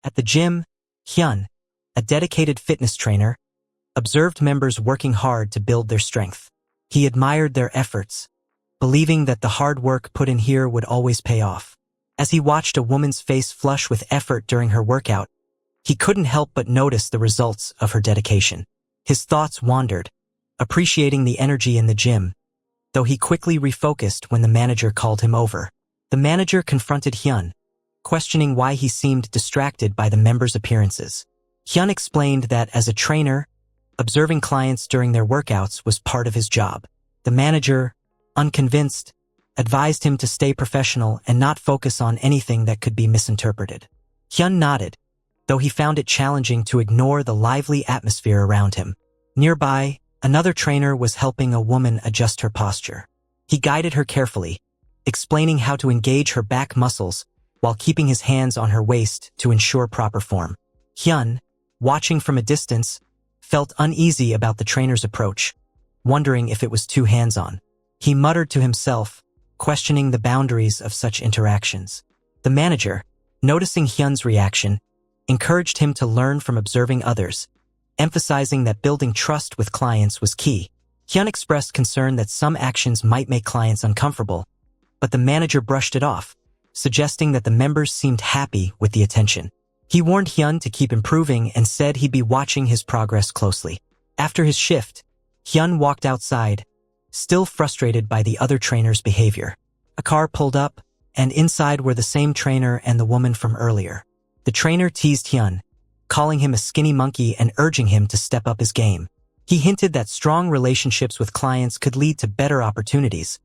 At the gym, Hyan, a dedicated fitness trainer, observed members working hard to build their strength. He admired their efforts, believing that the hard work put in here would always pay off. As he watched a woman's face flush with effort during her workout, he couldn't help but notice the results of her dedication. His thoughts wandered, appreciating the energy in the gym, though he quickly refocused when the manager called him over. The manager confronted Hyan, questioning why he seemed distracted by the members' appearances. Hyan explained that as a trainer, observing clients during their workouts was part of his job. The manager, unconvinced, advised him to stay professional and not focus on anything that could be misinterpreted. Hyan nodded, though he found it challenging to ignore the lively atmosphere around him. Nearby, another trainer was helping a woman adjust her posture. He guided her carefully, explaining how to engage her back muscles while keeping his hands on her waist to ensure proper form. Hyan, watching from a distance, felt uneasy about the trainer's approach, wondering if it was too hands-on. He muttered to himself, questioning the boundaries of such interactions. The manager, noticing Hyan's reaction, encouraged him to learn from observing others, emphasizing that building trust with clients was key. Hyan expressed concern that some actions might make clients uncomfortable, but the manager brushed it off, suggesting that the members seemed happy with the attention. He warned Hyan to keep improving and said he'd be watching his progress closely. After his shift, Hyan walked outside, still frustrated by the other trainer's behavior. A car pulled up, and inside were the same trainer and the woman from earlier. The trainer teased Hyan, calling him a skinny monkey and urging him to step up his game. He hinted that strong relationships with clients could lead to better opportunities,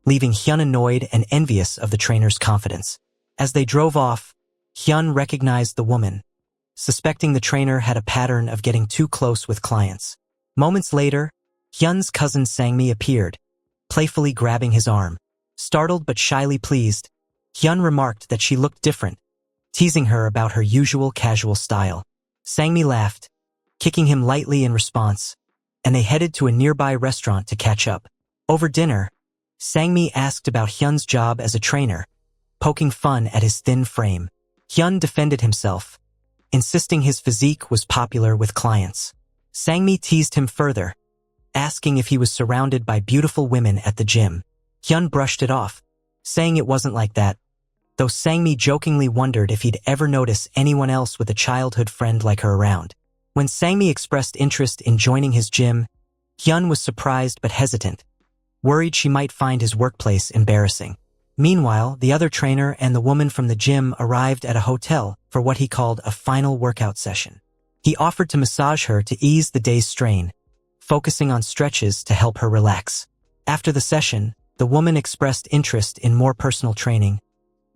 leaving Hyan annoyed and envious of the trainer's confidence. As they drove off, Hyan recognized the woman, suspecting the trainer had a pattern of getting too close with clients. Moments later, Hyan's cousin Sangmi appeared, playfully grabbing his arm. Startled but shyly pleased, Hyan remarked that she looked different, teasing her about her usual casual style. Sangmi laughed, kicking him lightly in response, and they headed to a nearby restaurant to catch up. Over dinner, Sangmi asked about Hyan's job as a trainer, poking fun at his thin frame. Hyan defended himself, insisting his physique was popular with clients. Sangmi teased him further, asking if he was surrounded by beautiful women at the gym. Hyan brushed it off, saying it wasn't like that, though Sangmi jokingly wondered if he'd ever notice anyone else with a childhood friend like her around. When Sangmi expressed interest in joining his gym, Hyan was surprised but hesitant, worried she might find his workplace embarrassing. Meanwhile, the other trainer and the woman from the gym arrived at a hotel for what he called a final workout session. He offered to massage her to ease the day's strain, focusing on stretches to help her relax. After the session, the woman expressed interest in more personal training,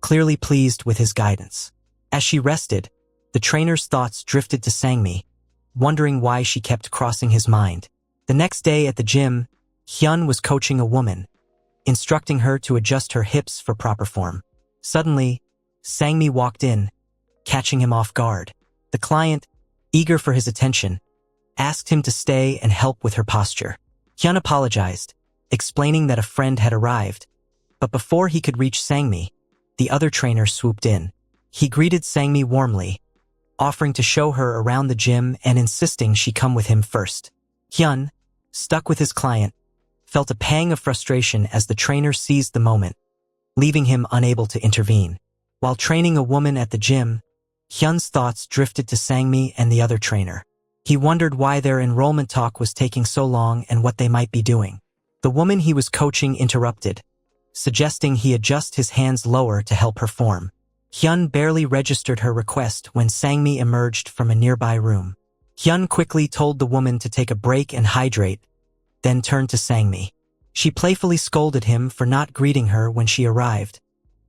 clearly pleased with his guidance. As she rested, the trainer's thoughts drifted to Sangmi, wondering why she kept crossing his mind. The next day at the gym, Hyan was coaching a woman, instructing her to adjust her hips for proper form. Suddenly, Sangmi walked in, catching him off guard. The client, eager for his attention, asked him to stay and help with her posture. Hyan apologized, explaining that a friend had arrived, but before he could reach Sangmi, the other trainer swooped in. He greeted Sangmi warmly, offering to show her around the gym and insisting she come with him first. Hyan, stuck with his client, felt a pang of frustration as the trainer seized the moment, leaving him unable to intervene. While training a woman at the gym, Hyan's thoughts drifted to Sangmi and the other trainer. He wondered why their enrollment talk was taking so long and what they might be doing. The woman he was coaching interrupted, suggesting he adjust his hands lower to help her form. Hyan barely registered her request when Sangmi emerged from a nearby room. Hyan quickly told the woman to take a break and hydrate, then turned to Sangmi. She playfully scolded him for not greeting her when she arrived,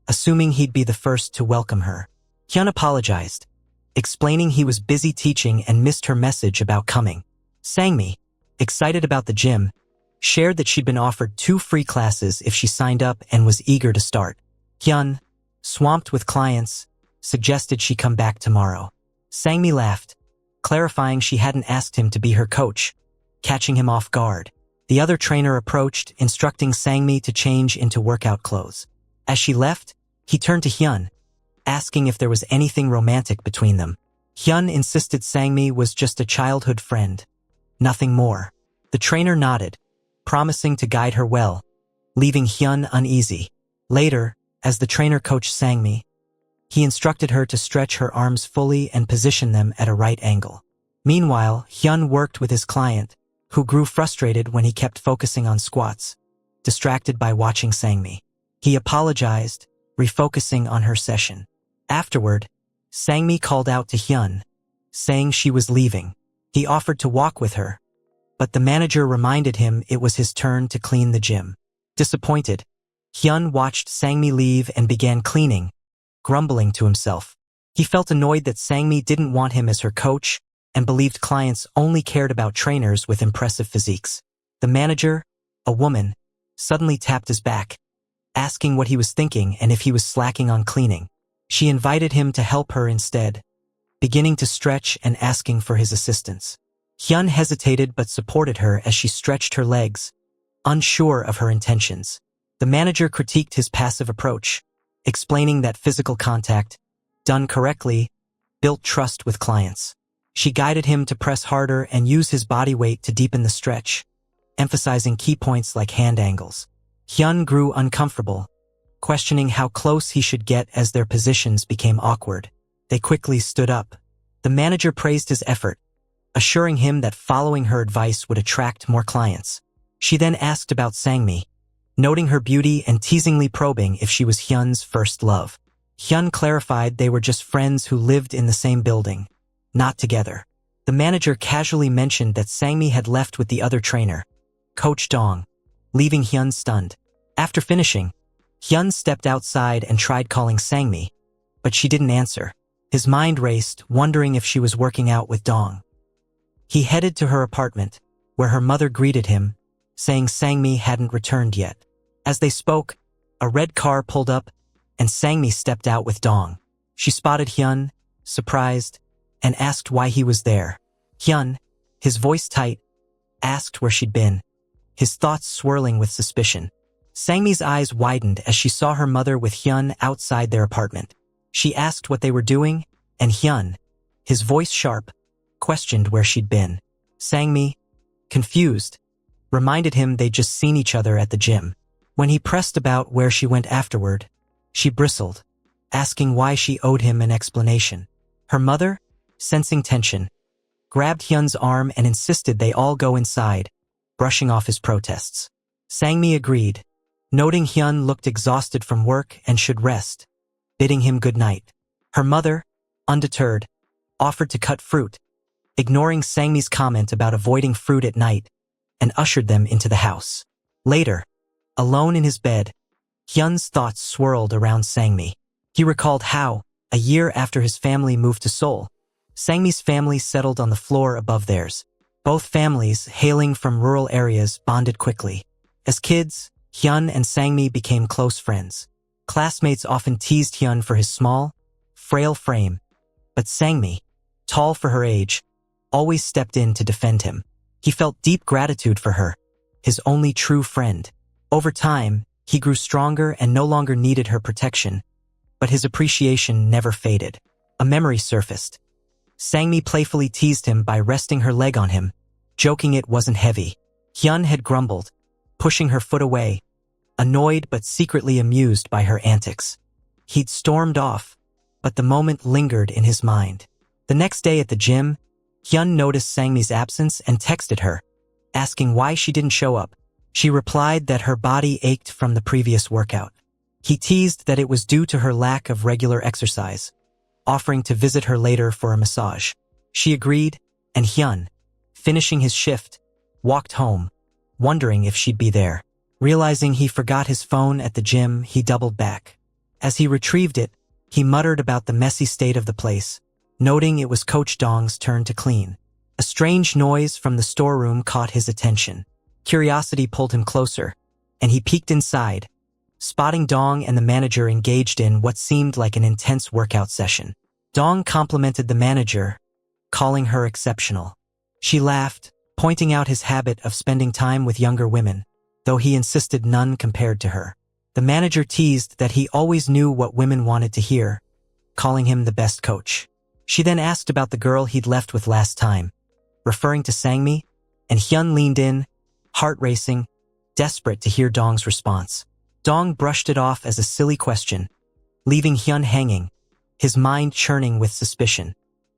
assuming he'd be the first to welcome her. Hyan apologized, explaining he was busy teaching and missed her message about coming. Sangmi, excited about the gym, shared that she'd been offered 2 free classes if she signed up and was eager to start. Hyan, swamped with clients, suggested she come back tomorrow. Sangmi laughed, clarifying she hadn't asked him to be her coach, catching him off guard. The other trainer approached, instructing Sangmi to change into workout clothes. As she left, he turned to Hyan, asking if there was anything romantic between them. Hyun insisted Sangmi was just a childhood friend. Nothing more. The trainer nodded, promising to guide her well, leaving Hyun uneasy. Later, as the trainer coached Sangmi, he instructed her to stretch her arms fully and position them at a right angle. Meanwhile, Hyun worked with his client, who grew frustrated when he kept focusing on squats, distracted by watching Sangmi. He apologized, refocusing on her session. Afterward, Sangmi called out to Hyun, saying she was leaving. He offered to walk with her, but the manager reminded him it was his turn to clean the gym. Disappointed, Hyun watched Sangmi leave and began cleaning, grumbling to himself. He felt annoyed that Sangmi didn't want him as her coach and believed clients only cared about trainers with impressive physiques. The manager, a woman, suddenly tapped his back, asking what he was thinking and if he was slacking on cleaning. She invited him to help her instead, beginning to stretch and asking for his assistance. Hyun hesitated but supported her as she stretched her legs, unsure of her intentions. The manager critiqued his passive approach, explaining that physical contact, done correctly, built trust with clients. She guided him to press harder and use his body weight to deepen the stretch, emphasizing key points like hand angles. Hyun grew uncomfortable, questioning how close he should get as their positions became awkward. They quickly stood up. The manager praised his effort, assuring him that following her advice would attract more clients. She then asked about Sangmi, noting her beauty and teasingly probing if she was Hyun's first love. Hyun clarified they were just friends who lived in the same building, not together. The manager casually mentioned that Sangmi had left with the other trainer, Coach Dong, leaving Hyun stunned. After finishing, Hyun stepped outside and tried calling Sangmi, but she didn't answer. His mind raced, wondering if she was working out with Dong. He headed to her apartment, where her mother greeted him, saying Sangmi hadn't returned yet. As they spoke, a red car pulled up, and Sangmi stepped out with Dong. She spotted Hyun, surprised, and asked why he was there. Hyun, his voice tight, asked where she'd been, his thoughts swirling with suspicion. Sangmi's eyes widened as she saw her mother with Hyun outside their apartment. She asked what they were doing, and Hyun, his voice sharp, questioned where she'd been. Sangmi, confused, reminded him they'd just seen each other at the gym. When he pressed about where she went afterward, she bristled, asking why she owed him an explanation. Her mother, sensing tension, grabbed Hyun's arm and insisted they all go inside, brushing off his protests. Sangmi agreed, noting Hyun looked exhausted from work and should rest, bidding him good night. Her mother, undeterred, offered to cut fruit, ignoring Sangmi's comment about avoiding fruit at night, and ushered them into the house. Later, alone in his bed, Hyun's thoughts swirled around Sangmi. He recalled how, a year after his family moved to Seoul, Sangmi's family settled on the floor above theirs. Both families, hailing from rural areas, bonded quickly. As kids, Hyun and Sangmi became close friends. Classmates often teased Hyun for his small, frail frame, but Sangmi, tall for her age, always stepped in to defend him. He felt deep gratitude for her, his only true friend. Over time, he grew stronger and no longer needed her protection, but his appreciation never faded. A memory surfaced. Sangmi playfully teased him by resting her leg on him, joking it wasn't heavy. Hyun had grumbled, pushing her foot away, annoyed but secretly amused by her antics. He'd stormed off, but the moment lingered in his mind. The next day at the gym, Hyun noticed Sangmi's absence and texted her, asking why she didn't show up. She replied that her body ached from the previous workout. He teased that it was due to her lack of regular exercise, offering to visit her later for a massage. She agreed, and Hyun, finishing his shift, walked home, wondering if she'd be there. Realizing he forgot his phone at the gym, he doubled back. As he retrieved it, he muttered about the messy state of the place, noting it was Coach Dong's turn to clean. A strange noise from the storeroom caught his attention. Curiosity pulled him closer, and he peeked inside, spotting Dong and the manager engaged in what seemed like an intense workout session. Dong complimented the manager, calling her exceptional. She laughed, pointing out his habit of spending time with younger women, though he insisted none compared to her. The manager teased that he always knew what women wanted to hear, calling him the best coach. She then asked about the girl he'd left with last time, referring to Sangmi, and Hyun leaned in, heart racing, desperate to hear Dong's response. Dong brushed it off as a silly question, leaving Hyun hanging, his mind churning with suspicion.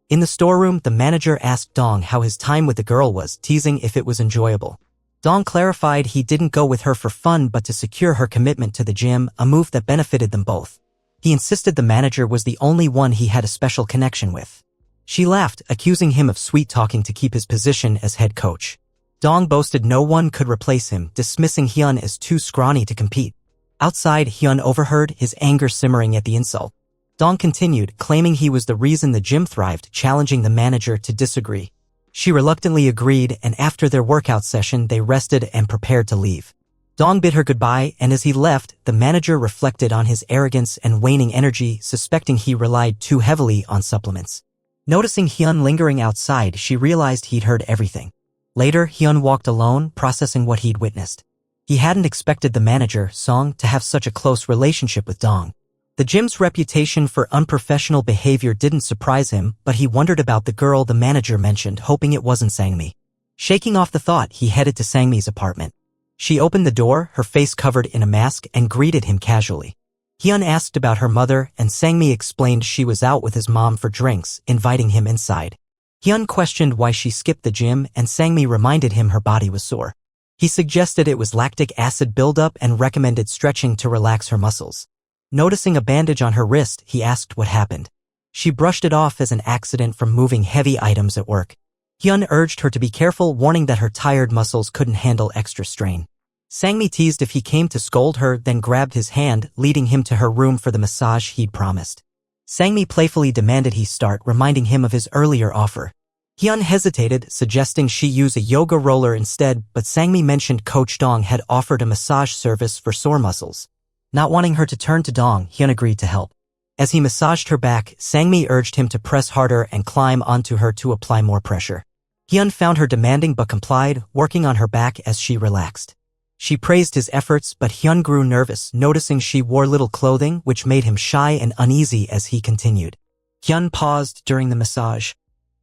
In the storeroom, the manager asked Dong how his time with the girl was, teasing if it was enjoyable. Dong clarified he didn't go with her for fun but to secure her commitment to the gym, a move that benefited them both. He insisted the manager was the only one he had a special connection with. She laughed, accusing him of sweet-talking to keep his position as head coach. Dong boasted no one could replace him, dismissing Hyun as too scrawny to compete. Outside, Hyun overheard his anger simmering at the insult. Dong continued, claiming he was the reason the gym thrived, challenging the manager to disagree. She reluctantly agreed, and after their workout session they rested and prepared to leave. Dong bid her goodbye, and as he left, the manager reflected on his arrogance and waning energy, suspecting he relied too heavily on supplements. Noticing Hyun lingering outside, she realized he'd heard everything. Later, Hyun walked alone, processing what he'd witnessed. He hadn't expected the manager, Song, to have such a close relationship with Dong. The gym's reputation for unprofessional behavior didn't surprise him, but he wondered about the girl the manager mentioned, hoping it wasn't Sangmi. Shaking off the thought, he headed to Sangmi's apartment. She opened the door, her face covered in a mask, and greeted him casually. Hyun asked about her mother, and Sangmi explained she was out with his mom for drinks, inviting him inside. Hyun questioned why she skipped the gym, and Sangmi reminded him her body was sore. He suggested it was lactic acid buildup and recommended stretching to relax her muscles. Noticing a bandage on her wrist, he asked what happened. She brushed it off as an accident from moving heavy items at work. Hyun urged her to be careful, warning that her tired muscles couldn't handle extra strain. Sangmi teased if he came to scold her, then grabbed his hand, leading him to her room for the massage he'd promised. Sangmi playfully demanded he start, reminding him of his earlier offer. Hyun hesitated, suggesting she use a yoga roller instead, but Sangmi mentioned Coach Dong had offered a massage service for sore muscles. Not wanting her to turn to Dong, Hyun agreed to help. As he massaged her back, Sangmi urged him to press harder and climb onto her to apply more pressure. Hyun found her demanding but complied, working on her back as she relaxed. She praised his efforts, but Hyun grew nervous, noticing she wore little clothing, which made him shy and uneasy as he continued. Hyun paused during the massage,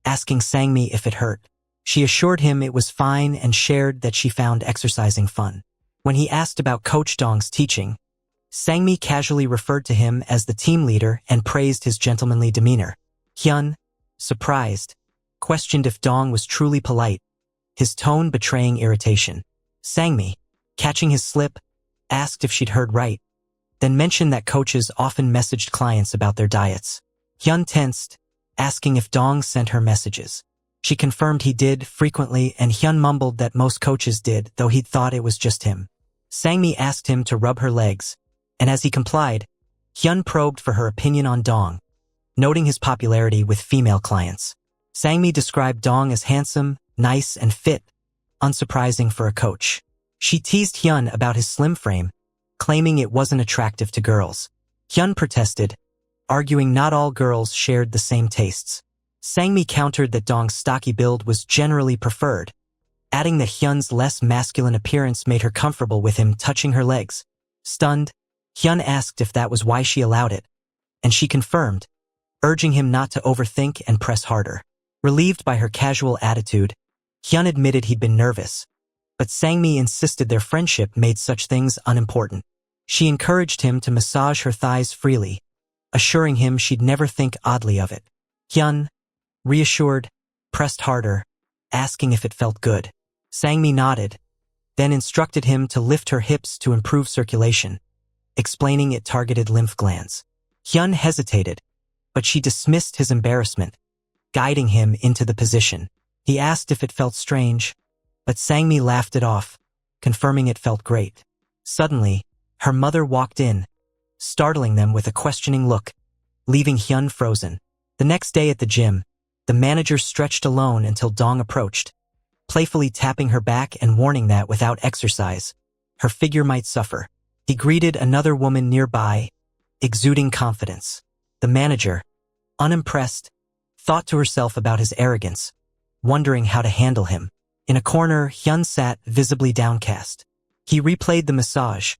asking Sangmi if it hurt. She assured him it was fine and shared that she found exercising fun. When he asked about Coach Dong's teaching, Sangmi casually referred to him as the team leader and praised his gentlemanly demeanor. Hyun, surprised, questioned if Dong was truly polite, his tone betraying irritation. Sangmi, catching his slip, asked if she'd heard right, then mentioned that coaches often messaged clients about their diets. Hyun tensed, asking if Dong sent her messages. She confirmed he did frequently, and Hyun mumbled that most coaches did, though he'd thought it was just him. Sangmi asked him to rub her legs, and as he complied, Hyun probed for her opinion on Dong, noting his popularity with female clients. Sangmi described Dong as handsome, nice, and fit, unsurprising for a coach. She teased Hyun about his slim frame, claiming it wasn't attractive to girls. Hyun protested, arguing not all girls shared the same tastes. Sangmi countered that Dong's stocky build was generally preferred, adding that Hyun's less masculine appearance made her comfortable with him touching her legs. Stunned, Hyun asked if that was why she allowed it, and she confirmed, urging him not to overthink and press harder. Relieved by her casual attitude, Hyun admitted he'd been nervous, but Sangmi insisted their friendship made such things unimportant. She encouraged him to massage her thighs freely, assuring him she'd never think oddly of it. Hyun, reassured, pressed harder, asking if it felt good. Sangmi nodded, then instructed him to lift her hips to improve circulation, explaining it targeted lymph glands. Hyun hesitated, but she dismissed his embarrassment, guiding him into the position. He asked if it felt strange, but Sangmi laughed it off, confirming it felt great. Suddenly, her mother walked in, startling them with a questioning look, leaving Hyun frozen. The next day at the gym, the manager stretched alone until Dong approached, playfully tapping her back and warning that without exercise, her figure might suffer. He greeted another woman nearby, exuding confidence. The manager, unimpressed, thought to herself about his arrogance, wondering how to handle him. In a corner, Hyun sat, visibly downcast. He replayed the massage,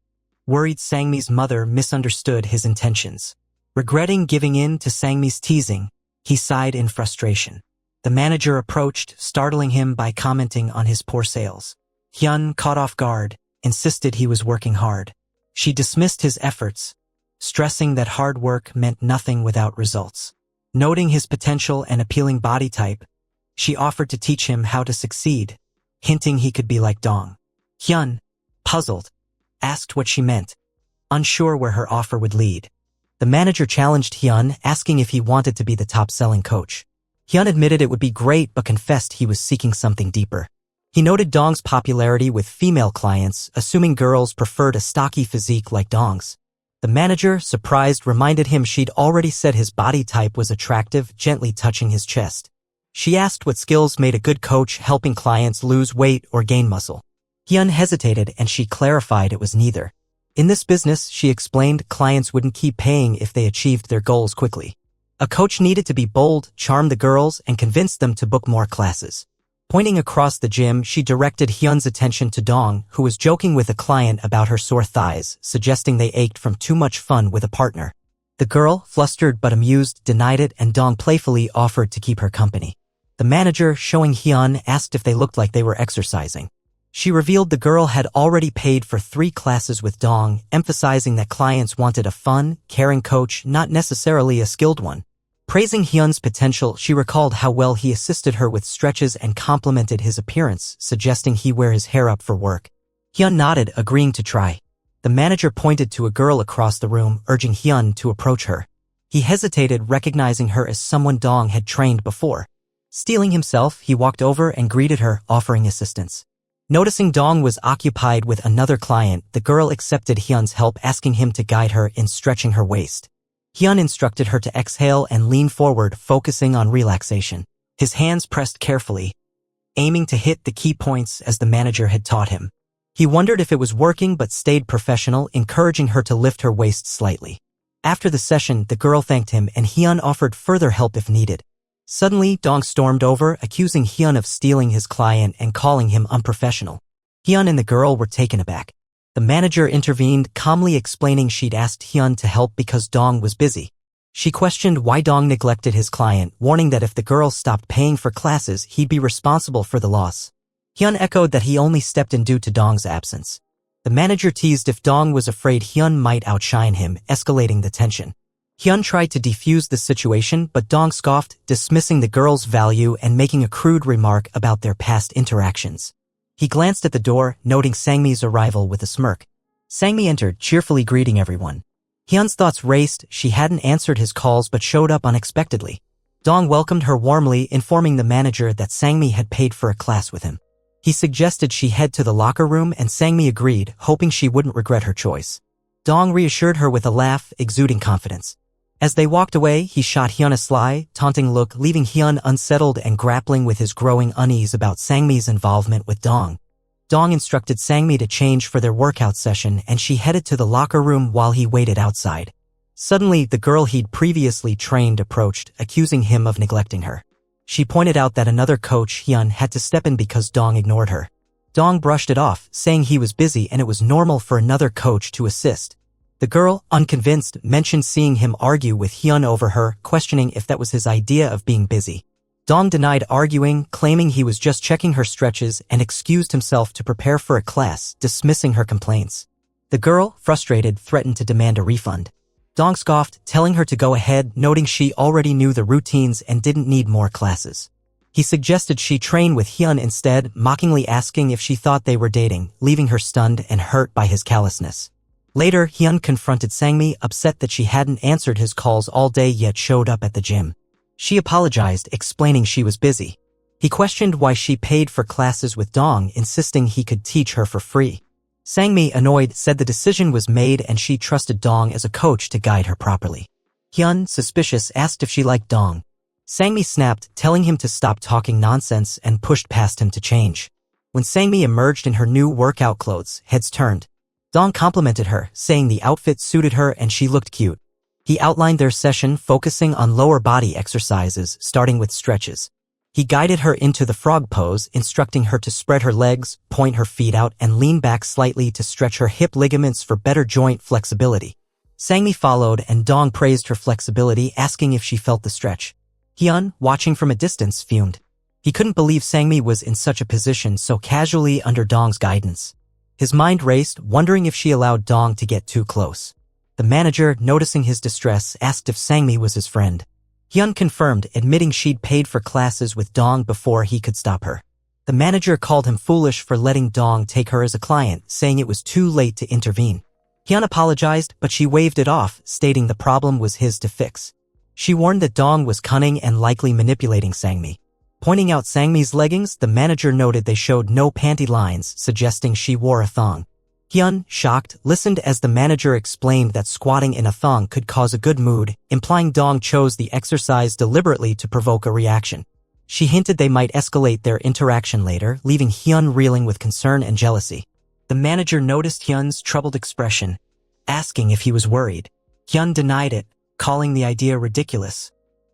worried Sangmi's mother misunderstood his intentions. Regretting giving in to Sangmi's teasing, He sighed in frustration. The manager approached, startling him by commenting on his poor sales. Hyan, caught off guard, insisted he was working hard. She dismissed his efforts, stressing that hard work meant nothing without results. Noting his potential and appealing body type, she offered to teach him how to succeed, hinting he could be like Dong. Hyan, puzzled, asked what she meant, unsure where her offer would lead. The manager challenged Hyan, asking if he wanted to be the top-selling coach. Hyan admitted it would be great but confessed he was seeking something deeper. He noted Dong's popularity with female clients, assuming girls preferred a stocky physique like Dong's. The manager, surprised, reminded him she'd already said his body type was attractive, gently touching his chest. She asked what skills made a good coach, helping clients lose weight or gain muscle. Hyan hesitated and she clarified it was neither. In this business, she explained, clients wouldn't keep paying if they achieved their goals quickly. A coach needed to be bold, charm the girls, and convince them to book more classes. Pointing across the gym, she directed Hyan's attention to Dong, who was joking with a client about her sore thighs, suggesting they ached from too much fun with a partner. The girl, flustered but amused, denied it, and Dong playfully offered to keep her company. The manager, showing Hyan, asked if they looked like they were exercising. She revealed the girl had already paid for 3 classes with Dong, emphasizing that clients wanted a fun, caring coach, not necessarily a skilled one. Praising Hyan's potential, she recalled how well he assisted her with stretches and complimented his appearance, suggesting he wear his hair up for work. Hyan nodded, agreeing to try. The manager pointed to a girl across the room, urging Hyan to approach her. He hesitated, recognizing her as someone Dong had trained before. Steeling himself, he walked over and greeted her, offering assistance. Noticing Dong was occupied with another client, the girl accepted Hyan's help, asking him to guide her in stretching her waist. Hyan instructed her to exhale and lean forward, focusing on relaxation. His hands pressed carefully, aiming to hit the key points as the manager had taught him. He wondered if it was working but stayed professional, encouraging her to lift her waist slightly. After the session, the girl thanked him and Hyan offered further help if needed. Suddenly, Dong stormed over, accusing Hyan of stealing his client and calling him unprofessional. Hyan and the girl were taken aback. The manager intervened, calmly explaining she'd asked Hyan to help because Dong was busy. She questioned why Dong neglected his client, warning that if the girl stopped paying for classes, he'd be responsible for the loss. Hyan echoed that he only stepped in due to Dong's absence. The manager teased if Dong was afraid Hyan might outshine him, escalating the tension. Hyan tried to defuse the situation, but Dong scoffed, dismissing the girl's value and making a crude remark about their past interactions. He glanced at the door, noting Sangmi's arrival with a smirk. Sangmi entered, cheerfully greeting everyone. Hyan's thoughts raced. She hadn't answered his calls but showed up unexpectedly. Dong welcomed her warmly, informing the manager that Sangmi had paid for a class with him. He suggested she head to the locker room and Sangmi agreed, hoping she wouldn't regret her choice. Dong reassured her with a laugh, exuding confidence. As they walked away, he shot Hyan a sly, taunting look, leaving Hyan unsettled and grappling with his growing unease about Sangmi's involvement with Dong. Dong instructed Sangmi to change for their workout session and she headed to the locker room while he waited outside. Suddenly, the girl he'd previously trained approached, accusing him of neglecting her. She pointed out that another coach, Hyan, had to step in because Dong ignored her. Dong brushed it off, saying he was busy and it was normal for another coach to assist. The girl, unconvinced, mentioned seeing him argue with Hyan over her, questioning if that was his idea of being busy. Dong denied arguing, claiming he was just checking her stretches and excused himself to prepare for a class, dismissing her complaints. The girl, frustrated, threatened to demand a refund. Dong scoffed, telling her to go ahead, noting she already knew the routines and didn't need more classes. He suggested she train with Hyan instead, mockingly asking if she thought they were dating, leaving her stunned and hurt by his callousness. Later, Hyan confronted Sangmi, upset that she hadn't answered his calls all day yet showed up at the gym. She apologized, explaining she was busy. He questioned why she paid for classes with Dong, insisting he could teach her for free. Sangmi, annoyed, said the decision was made and she trusted Dong as a coach to guide her properly. Hyan, suspicious, asked if she liked Dong. Sangmi snapped, telling him to stop talking nonsense and pushed past him to change. When Sangmi emerged in her new workout clothes, heads turned. Dong complimented her, saying the outfit suited her and she looked cute. He outlined their session, focusing on lower body exercises, starting with stretches. He guided her into the frog pose, instructing her to spread her legs, point her feet out, and lean back slightly to stretch her hip ligaments for better joint flexibility. Sangmi followed and Dong praised her flexibility, asking if she felt the stretch. Hyan, watching from a distance, fumed. He couldn't believe Sangmi was in such a position so casually under Dong's guidance. His mind raced, wondering if she allowed Dong to get too close. The manager, noticing his distress, asked if Sangmi was his friend. Hyan confirmed, admitting she'd paid for classes with Dong before he could stop her. The manager called him foolish for letting Dong take her as a client, saying it was too late to intervene. Hyan apologized, but she waved it off, stating the problem was his to fix. She warned that Dong was cunning and likely manipulating Sangmi. Pointing out Sangmi's leggings, the manager noted they showed no panty lines, suggesting she wore a thong. Hyan, shocked, listened as the manager explained that squatting in a thong could cause a good mood, implying Dong chose the exercise deliberately to provoke a reaction. She hinted they might escalate their interaction later, leaving Hyan reeling with concern and jealousy. The manager noticed Hyan's troubled expression, asking if he was worried. Hyan denied it, calling the idea ridiculous,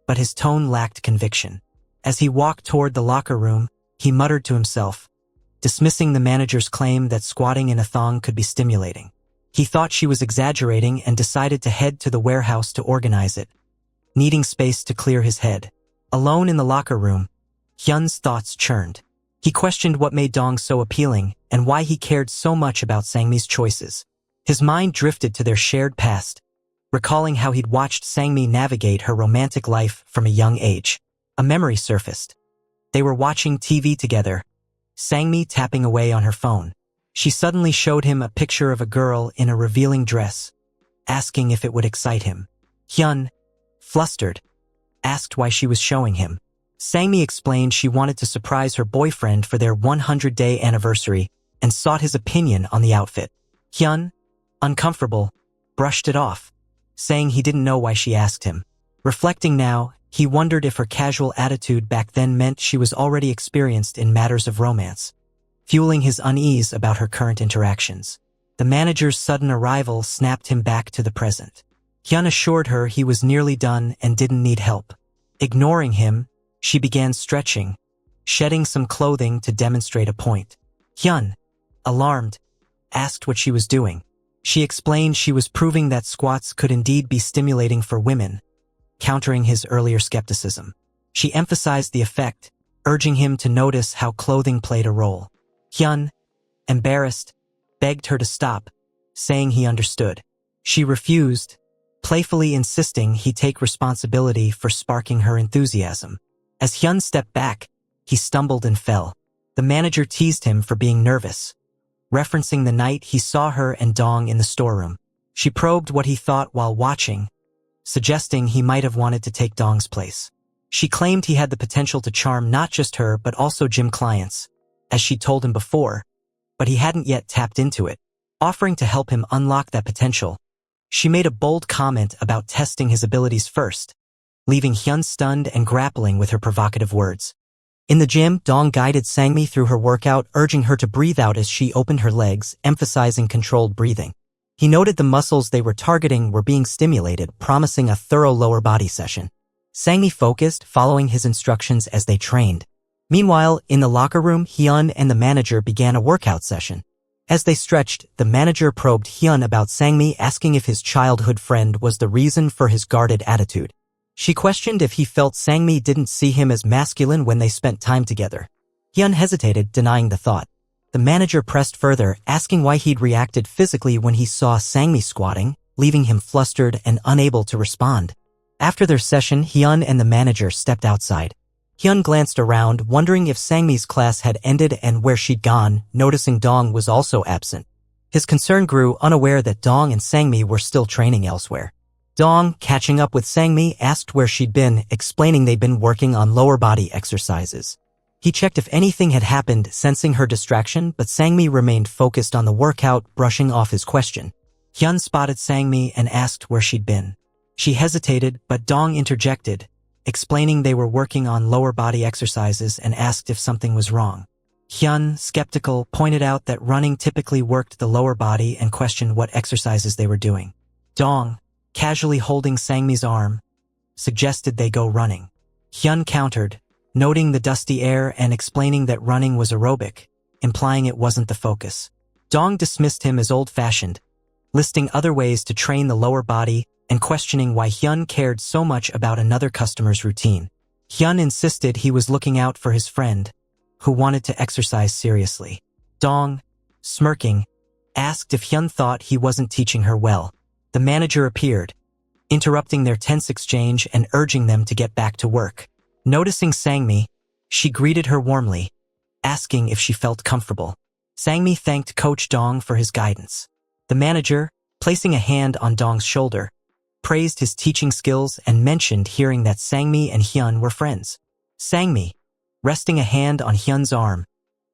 but his tone lacked conviction. As he walked toward the locker room, he muttered to himself, dismissing the manager's claim that squatting in a thong could be stimulating. He thought she was exaggerating and decided to head to the warehouse to organize it, needing space to clear his head. Alone in the locker room, Hyan's thoughts churned. He questioned what made Dong so appealing and why he cared so much about Sangmi's choices. His mind drifted to their shared past, recalling how he'd watched Sangmi navigate her romantic life from a young age. A memory surfaced. They were watching TV together, Sangmi tapping away on her phone. She suddenly showed him a picture of a girl in a revealing dress, asking if it would excite him. Hyan, flustered, asked why she was showing him. Sangmi explained she wanted to surprise her boyfriend for their 100-day anniversary and sought his opinion on the outfit. Hyan, uncomfortable, brushed it off, saying he didn't know why she asked him. Reflecting now, he wondered if her casual attitude back then meant she was already experienced in matters of romance, fueling his unease about her current interactions. The manager's sudden arrival snapped him back to the present. Hyan assured her he was nearly done and didn't need help. Ignoring him, she began stretching, shedding some clothing to demonstrate a point. Hyan, alarmed, asked what she was doing. She explained she was proving that squats could indeed be stimulating for women, countering his earlier skepticism. She emphasized the effect, urging him to notice how clothing played a role. Hyan, embarrassed, begged her to stop, saying he understood. She refused, playfully insisting he take responsibility for sparking her enthusiasm. As Hyan stepped back, he stumbled and fell. The manager teased him for being nervous, referencing the night he saw her and Dong in the storeroom. She probed what he thought while watching, suggesting he might have wanted to take Dong's place. She claimed he had the potential to charm not just her but also gym clients, as she told him before, but he hadn't yet tapped into it. Offering to help him unlock that potential, she made a bold comment about testing his abilities first, leaving Hyan stunned and grappling with her provocative words. In the gym, Dong guided Sangmi through her workout, urging her to breathe out as she opened her legs, emphasizing controlled breathing. He noted the muscles they were targeting were being stimulated, promising a thorough lower body session. Sangmi focused, following his instructions as they trained. Meanwhile, in the locker room, Hyan and the manager began a workout session. As they stretched, the manager probed Hyan about Sangmi, asking if his childhood friend was the reason for his guarded attitude. She questioned if he felt Sangmi didn't see him as masculine when they spent time together. Hyan hesitated, denying the thought. The manager pressed further, asking why he'd reacted physically when he saw Sangmi squatting, leaving him flustered and unable to respond. After their session, Hyan and the manager stepped outside. Hyan glanced around, wondering if Sangmi's class had ended and where she'd gone, noticing Dong was also absent. His concern grew, unaware that Dong and Sangmi were still training elsewhere. Dong, catching up with Sangmi, asked where she'd been, explaining they'd been working on lower body exercises. He checked if anything had happened, sensing her distraction, but Sangmi remained focused on the workout, brushing off his question. Hyan spotted Sangmi and asked where she'd been. She hesitated, but Dong interjected, explaining they were working on lower body exercises and asked if something was wrong. Hyan, skeptical, pointed out that running typically worked the lower body and questioned what exercises they were doing. Dong, casually holding Sangmi's arm, suggested they go running. Hyan countered, noting the dusty air and explaining that running was aerobic, implying it wasn't the focus. Dong dismissed him as old-fashioned, listing other ways to train the lower body and questioning why Hyan cared so much about another customer's routine. Hyan insisted he was looking out for his friend, who wanted to exercise seriously. Dong, smirking, asked if Hyan thought he wasn't teaching her well. The manager appeared, interrupting their tense exchange and urging them to get back to work. Noticing Sangmi, she greeted her warmly, asking if she felt comfortable. Sangmi thanked Coach Dong for his guidance. The manager, placing a hand on Dong's shoulder, praised his teaching skills and mentioned hearing that Sangmi and Hyan were friends. Sangmi, resting a hand on Hyan's arm,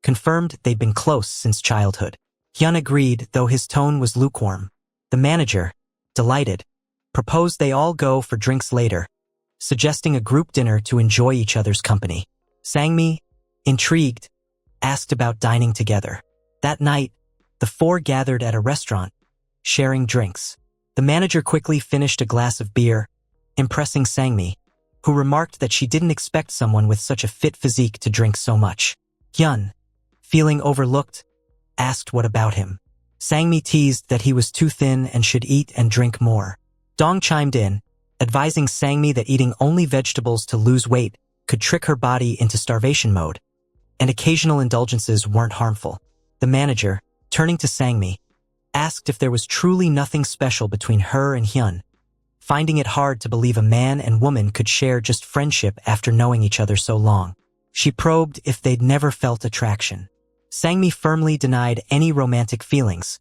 confirmed they'd been close since childhood. Hyan agreed, though his tone was lukewarm. The manager, delighted, proposed they all go for drinks later, suggesting a group dinner to enjoy each other's company. Sangmi, intrigued, asked about dining together. That night, the four gathered at a restaurant, sharing drinks. The manager quickly finished a glass of beer, impressing Sangmi, who remarked that she didn't expect someone with such a fit physique to drink so much. Hyan, feeling overlooked, asked what about him. Sangmi teased that he was too thin and should eat and drink more. Dong chimed in, advising Sangmi that eating only vegetables to lose weight could trick her body into starvation mode, and occasional indulgences weren't harmful. The manager, turning to Sangmi, asked if there was truly nothing special between her and Hyan, finding it hard to believe a man and woman could share just friendship after knowing each other so long. She probed if they'd never felt attraction. Sangmi firmly denied any romantic feelings,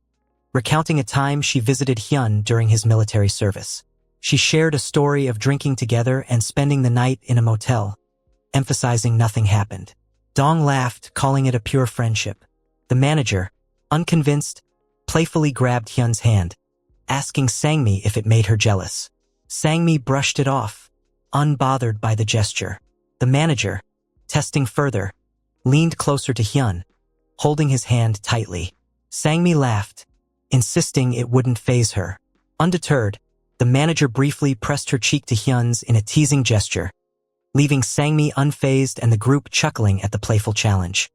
recounting a time she visited Hyan during his military service. She shared a story of drinking together and spending the night in a motel, emphasizing nothing happened. Dong laughed, calling it a pure friendship. The manager, unconvinced, playfully grabbed Hyan's hand, asking Sangmi if it made her jealous. Sangmi brushed it off, unbothered by the gesture. The manager, testing further, leaned closer to Hyan, holding his hand tightly. Sangmi laughed, insisting it wouldn't faze her. Undeterred, the manager briefly pressed her cheek to Hyan's in a teasing gesture, leaving Sangmi unfazed and the group chuckling at the playful challenge.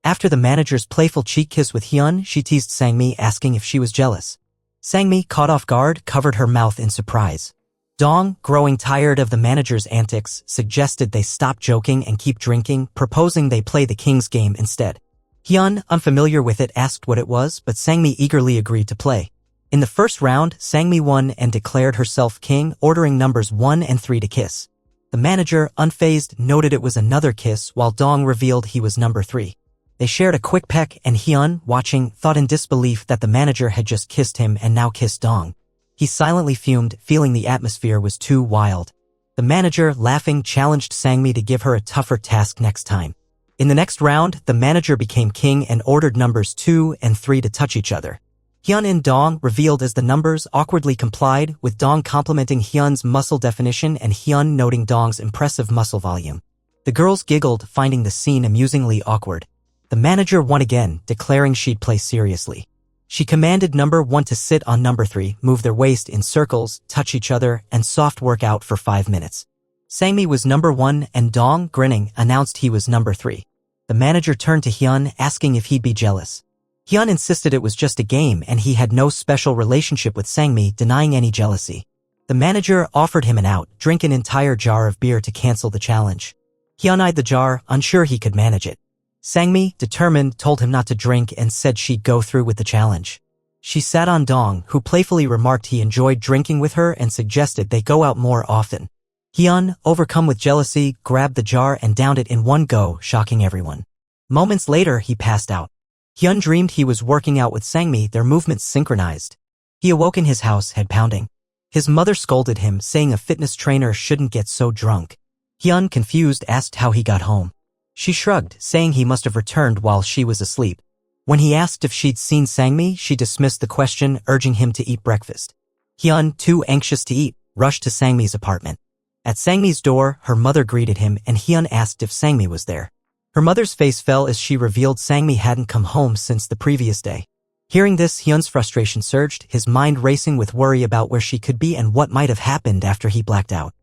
After the manager's playful cheek kiss with Hyan, she teased Sangmi, asking if she was jealous. Sangmi, caught off guard, covered her mouth in surprise. Dong, growing tired of the manager's antics, suggested they stop joking and keep drinking, proposing they play the king's game instead. Hyan, unfamiliar with it, asked what it was, but Sangmi eagerly agreed to play. In the first round, Sangmi won and declared herself king, ordering numbers 1 and 3 to kiss. The manager, unfazed, noted it was another kiss, while Dong revealed he was number 3. They shared a quick peck, and Hyan, watching, thought in disbelief that the manager had just kissed him and now kissed Dong. He silently fumed, feeling the atmosphere was too wild. The manager, laughing, challenged Sangmi to give her a tougher task next time. In the next round, the manager became king and ordered numbers 2 and 3 to touch each other. Hyan and Dong, revealed as the numbers, awkwardly complied, with Dong complimenting Hyan's muscle definition and Hyan noting Dong's impressive muscle volume. The girls giggled, finding the scene amusingly awkward. The manager won again, declaring she'd play seriously. She commanded number 1 to sit on number 3, move their waist in circles, touch each other, and soft work out for 5 minutes. Sangmi was number 1 and Dong, grinning, announced he was number 3. The manager turned to Hyan, asking if he'd be jealous. Hyan insisted it was just a game and he had no special relationship with Sangmi, denying any jealousy. The manager offered him an out, drink an entire jar of beer to cancel the challenge. Hyan eyed the jar, unsure he could manage it. Sangmi, determined, told him not to drink and said she'd go through with the challenge. She sat on Dong, who playfully remarked he enjoyed drinking with her and suggested they go out more often. Hyan, overcome with jealousy, grabbed the jar and downed it in one go, shocking everyone. Moments later, he passed out. Hyan dreamed he was working out with Sangmi, their movements synchronized. He awoke in his house, head pounding. His mother scolded him, saying a fitness trainer shouldn't get so drunk. Hyan, confused, asked how he got home. She shrugged, saying he must have returned while she was asleep. When he asked if she'd seen Sangmi, she dismissed the question, urging him to eat breakfast. Hyan, too anxious to eat, rushed to Sangmi's apartment. At Sangmi's door, her mother greeted him and Hyan asked if Sangmi was there. Her mother's face fell as she revealed Sangmi hadn't come home since the previous day. Hearing this, Hyan's frustration surged, his mind racing with worry about where she could be and what might have happened after he blacked out.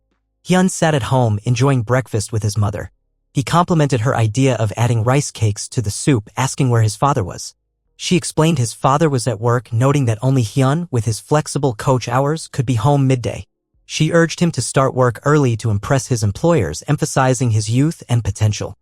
Hyan sat at home, enjoying breakfast with his mother. He complimented her idea of adding rice cakes to the soup, asking where his father was. She explained his father was at work, noting that only Hyan, with his flexible coach hours, could be home midday. She urged him to start work early to impress his employers, emphasizing his youth and potential.